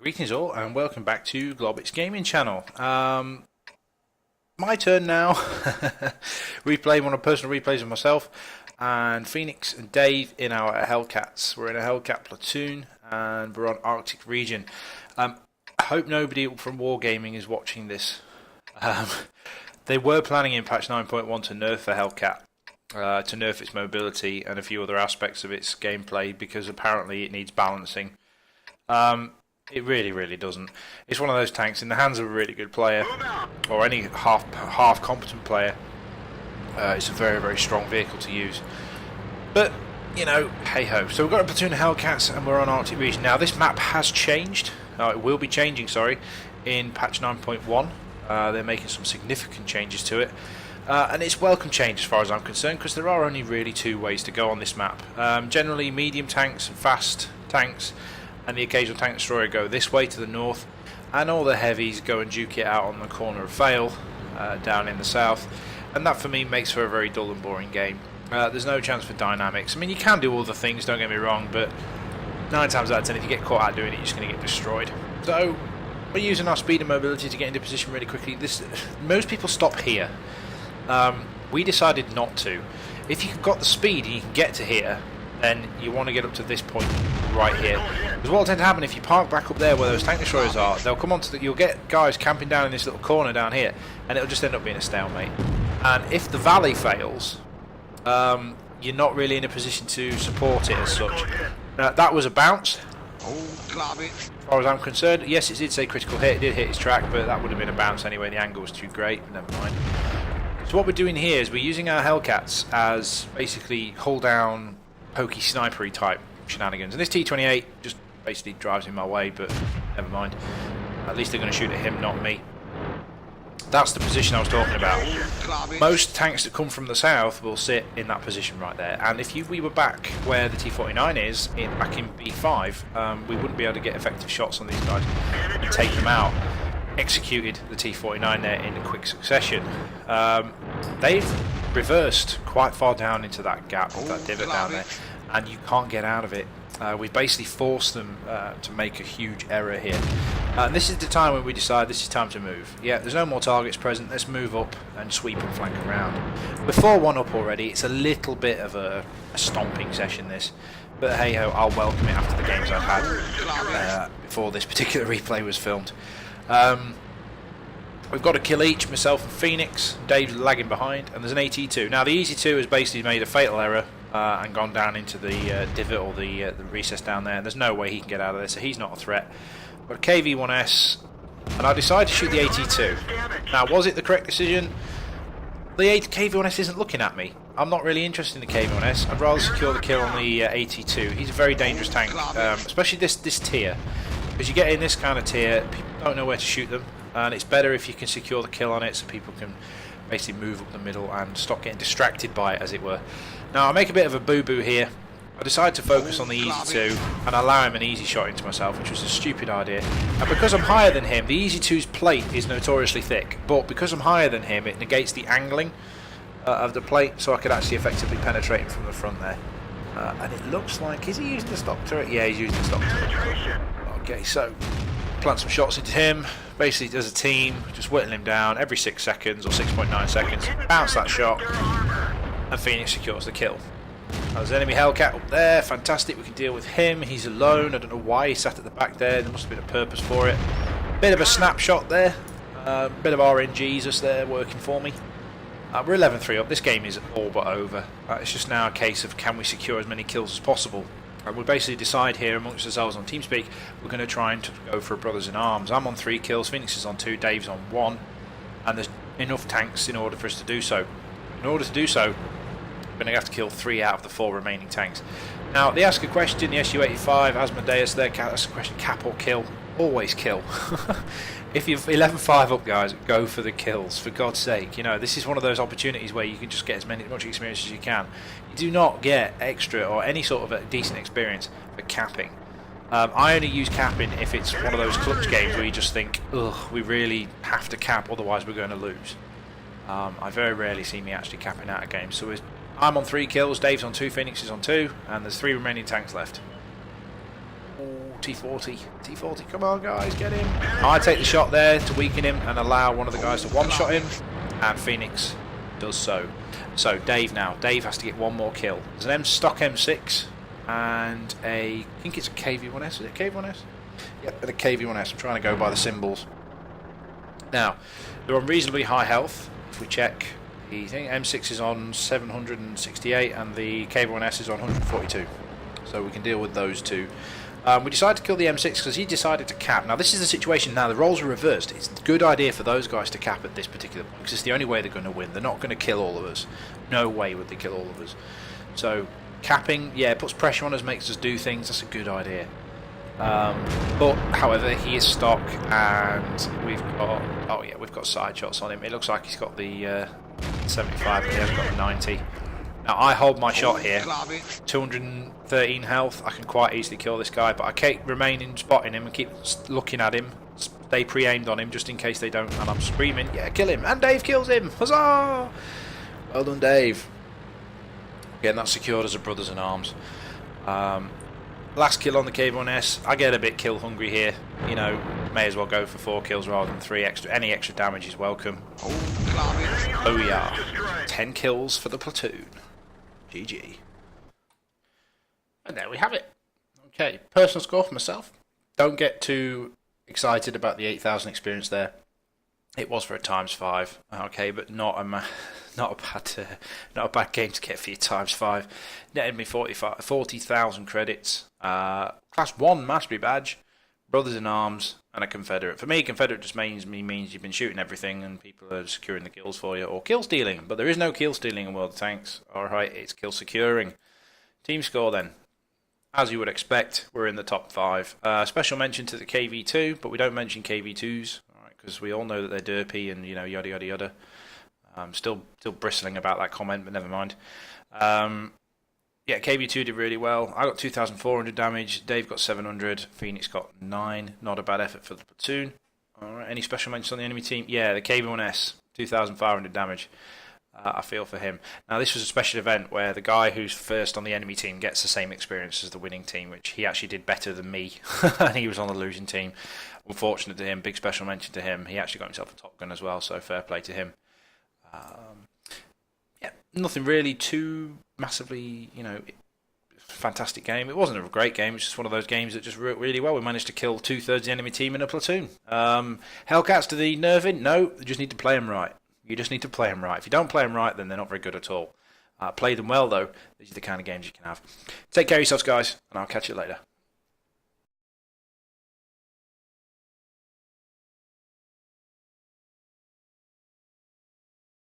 Greetings all and welcome back to Globbits Gaming Channel. My turn now. Replay one of personal replays of myself and Phoenix and Dave in our Hellcats. We're in a Hellcat platoon and we're on Arctic region. I hope nobody from Wargaming is watching this. They were planning in patch 9.1 to nerf the Hellcat, to nerf its mobility and a few other aspects of its gameplay because apparently it needs balancing. It really doesn't. It's one of those tanks in the hands of a really good player, or any half competent player. It's a very strong vehicle to use. But you know, hey ho. So we've got a platoon of Hellcats, and we're on Arctic region now. This map has changed. It will be changing. Sorry, in patch 9.1. They're making some significant changes to it, and it's welcome change as far as I'm concerned, because there are only really two ways to go on this map. Generally, medium tanks and fast tanks, and the occasional tank destroyer go this way to the north, and all the heavies go and duke it out on the corner of Vale down in the south, and that for me makes for a very dull and boring game. There's no chance for dynamics. I mean, you can do all the things, don't get me wrong, but 9 times out of 10 if you get caught out doing it, you're just going to get destroyed. So we're using our speed and mobility to get into position really quickly. Most people stop here. We decided not to. If you've got the speed and you can get to here, then you want to get up to this point right here. Because what will tend to happen if you park back up there where those tank destroyers are, they'll come onto you'll get guys camping down in this little corner down here, and it'll just end up being a stalemate. And if the valley fails, you're not really in a position to support it as such. That was a bounce. As far as I'm concerned, yes, it did say critical hit, it did hit his track, but that would have been a bounce anyway. The angle was too great. Never mind. So what we're doing here is we're using our Hellcats as basically hull down, pokey snipery type shenanigans, and this T-28 just basically drives in my way, but never mind. At least they're going to shoot at him, not me. That's the position I was talking about. Most tanks that come from the south will sit in that position right there, and if we were back where the T-49 is, back in B5, we wouldn't be able to get effective shots on these guys and take them out. Executed the T-49 there in a quick succession. They've reversed quite far down into that gap, that divot down there, and you can't get out of it. We've basically forced them to make a huge error here. And this is the time when we decide this is time to move. Yeah, there's no more targets present, let's move up and sweep and flank around. We're 4-1 up already, it's a little bit of a stomping session this, but hey ho, I'll welcome it after the games I've had before this particular replay was filmed. We've got a kill each, myself and Phoenix. Dave's lagging behind, and there's an AT2. Now the ET2 has basically made a fatal error and gone down into the divot or the recess down there. There's no way he can get out of there, so he's not a threat. But a KV-1S, and I decided to shoot the AT2. Now, was it the correct decision? The KV-1S isn't looking at me. I'm not really interested in the KV-1S. I'd rather secure the kill on the AT2. He's a very dangerous tank, especially this tier. Because you get in this kind of tier, people don't know where to shoot them, and it's better if you can secure the kill on it so people can basically move up the middle and stop getting distracted by it, as it were. Now I make a bit of a boo-boo here. I decided to focus on the Easy 2 and allow him an easy shot into myself, which was a stupid idea. And because I'm higher than him, the Easy 2's plate is notoriously thick, but because I'm higher than him, it negates the angling of the plate, so I could actually effectively penetrate him from the front there. And it looks like, is he using the stock turret? Yeah, he's using the stock turret. Okay, so plant some shots into him. Basically, as a team, just whittle him down every 6 seconds or 6.9 seconds. Bounce that shot, and Phoenix secures the kill. There's enemy Hellcat up there. Fantastic, we can deal with him. He's alone. I don't know why he sat at the back there. There must have been a purpose for it. Bit of a snapshot there. Bit of RNG just there working for me. We're 11-3 up. This game is all but over. It's just now a case of can we secure as many kills as possible. We basically decide here amongst ourselves on TeamSpeak we're going to try and go for a brothers in arms. I'm on 3 kills, Phoenix is on 2, Dave's on 1, and there's enough tanks in order for us to do so. In order to do so, we're going to have to kill 3 out of the 4 remaining tanks. Now they ask a question, the Su-85, Asmodeus there, asks a question, cap or kill? Always kill. If you're 11-5 up, guys, go for the kills, for God's sake. You know, this is one of those opportunities where you can just get as much experience as you can. You do not get extra or any sort of a decent experience for capping. I only use capping if it's one of those clutch games where you just think, ugh, we really have to cap, otherwise we're going to lose. I very rarely see me actually capping out a game. So I'm on 3 kills, Dave's on 2, Phoenix is on 2, and there's 3 remaining tanks left. Oh, T40. T40, come on guys, get him. I take the shot there to weaken him and allow one of the guys to one-shot him, and Phoenix does so. So Dave now. Dave has to get one more kill. There's an stock M6 and I think it's a KV-1S. Is it a KV-1S? Yep, a KV-1S. I'm trying to go by the symbols. Now, they're on reasonably high health. If we check, the thing, M6 is on 768 and the KV-1S is on 142. So we can deal with those two. We decided to kill the M6 because he decided to cap. Now this is the situation now, the roles are reversed. It's a good idea for those guys to cap at this particular point because it's the only way they're going to win. They're not going to kill all of us. No way would they kill all of us. So capping, yeah, puts pressure on us, makes us do things. That's a good idea. But however, he is stock and we've got, oh yeah, we've got side shots on him. It looks like he's got the 75 but he has got the 90. Now I hold my shot here, 213 health, I can quite easily kill this guy, but I keep remaining spotting him and keep looking at him, stay pre-aimed on him just in case they don't, and I'm screaming, yeah, kill him, and Dave kills him, huzzah! Well done Dave. Again, that's secured as a brothers in arms. Last kill on the KV-1S, I get a bit kill hungry here, you know, may as well go for 4 kills rather than 3 extra, any extra damage is welcome. Oh yeah, 10 kills for the platoon. GG. And there we have it. Okay, personal score for myself. Don't get too excited about the 8,000 experience there. It was for a ×5, okay, but not a bad game to get for your ×5. Netted me 40,000 credits. Class 1 mastery badge, brothers in arms, and a Confederate. For me, Confederate just means you've been shooting everything and people are securing the kills for you, or kill stealing. But there is no kill stealing in World of Tanks. Alright, it's kill securing. Team score then. As you would expect, we're in the top 5. Special mention to the KV2, but we don't mention KV2s, because we all know that they're derpy and, you know, yada yada yada. Still bristling about that comment, but never mind. Yeah, KV2 did really well. I got 2,400 damage. Dave got 700. Phoenix got 9. Not a bad effort for the platoon. Alright, any special mentions on the enemy team? Yeah, the KV-1S, 2,500 damage. I feel for him. Now, this was a special event where the guy who's first on the enemy team gets the same experience as the winning team, which he actually did better than me, and he was on the losing team. Unfortunate to him, big special mention to him. He actually got himself a Top Gun as well, so fair play to him. Yeah, nothing really too massively, you know, fantastic game. It wasn't a great game. It's just one of those games that just worked really well. We managed to kill 2/3 of the enemy team in a platoon. Hellcats, do they nerve in? No, you just need to play them right. You just need to play them right. If you don't play them right, then they're not very good at all. Play them well, though. These are the kind of games you can have. Take care of yourselves, guys, and I'll catch you later.